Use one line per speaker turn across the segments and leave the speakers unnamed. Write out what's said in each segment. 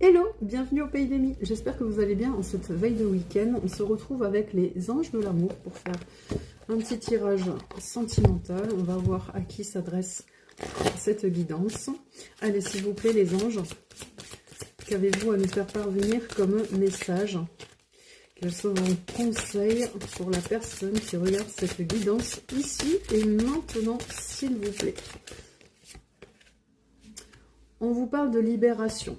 Hello, bienvenue au Pays des Mi. J'espère que vous allez bien en cette veille de week-end. On se retrouve avec les anges de l'amour pour faire un petit tirage sentimental. On va voir à qui s'adresse cette guidance. Allez, s'il vous plaît, les anges, qu'avez-vous à nous faire parvenir comme message? Quels sont vos conseils pour la personne qui regarde cette guidance ici et maintenant, s'il vous plaît? On vous parle de libération.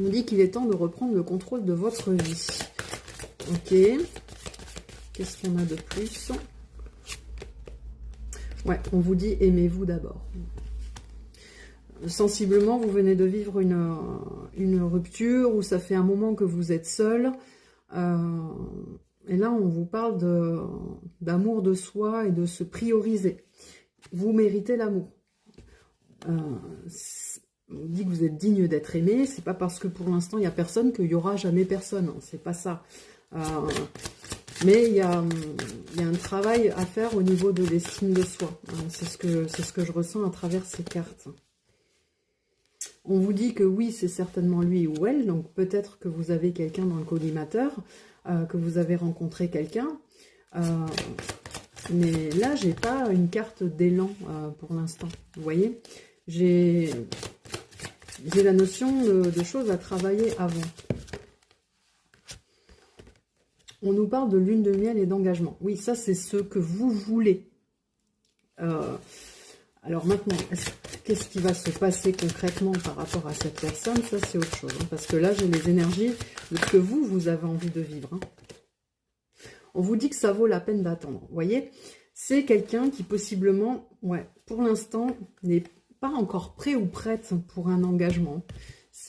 On dit qu'il est temps de reprendre le contrôle de votre vie. Ok. Qu'est-ce qu'on a de plus? Ouais, on vous dit aimez-vous d'abord. Sensiblement, vous venez de vivre une rupture où ça fait un moment que vous êtes seul. Et là, on vous parle d'amour de soi et de se prioriser. Vous méritez l'amour. On dit que vous êtes digne d'être aimé, c'est pas parce que pour l'instant il n'y a personne qu'il n'y aura jamais personne, c'est pas ça. Mais il y a un travail à faire au niveau de l'estime de soi. C'est ce que je ressens à travers ces cartes. On vous dit que oui, c'est certainement lui ou elle, donc peut-être que vous avez quelqu'un dans le collimateur, que vous avez rencontré quelqu'un. Mais là, j'ai pas une carte d'élan pour l'instant. Vous voyez, j'ai la notion de choses à travailler avant. On nous parle de lune de miel et d'engagement. Oui, ça, c'est ce que vous voulez. Alors maintenant, qu'est-ce qui va se passer concrètement par rapport à cette personne? Ça, c'est autre chose. Parce que là, j'ai les énergies de ce que vous avez envie de vivre. On vous dit que ça vaut la peine d'attendre. Vous voyez, c'est quelqu'un qui possiblement, ouais, pour l'instant, n'est pas encore prêt ou prête pour un engagement.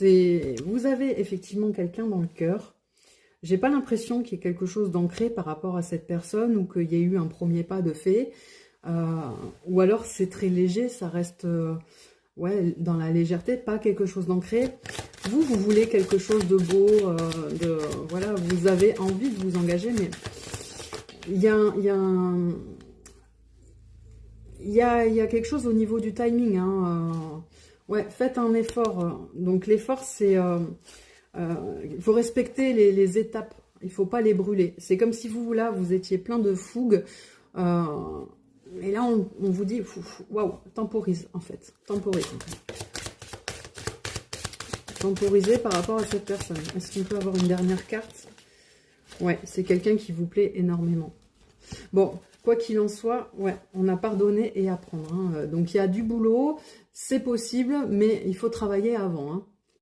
Vous avez effectivement quelqu'un dans le cœur. J'ai pas l'impression qu'il y ait quelque chose d'ancré par rapport à cette personne ou qu'il y ait eu un premier pas de fait. Ou alors c'est très léger, ça reste ouais, dans la légèreté, pas quelque chose d'ancré. Vous voulez quelque chose de beau, voilà, vous avez envie de vous engager, mais il y a quelque chose au niveau du timing. Ouais, faites un effort. Donc l'effort, c'est... il faut respecter les étapes. Il ne faut pas les brûler. C'est comme si vous, là, vous étiez plein de fougue. Et là, on vous dit, waouh, temporise, en fait. Temporise. Temporisez par rapport à cette personne. Est-ce qu'on peut avoir une dernière carte? Ouais, c'est quelqu'un qui vous plaît énormément. Bon, quoi qu'il en soit, ouais, on a pardonné et apprendre. Donc, il y a du boulot, c'est possible, mais il faut travailler avant.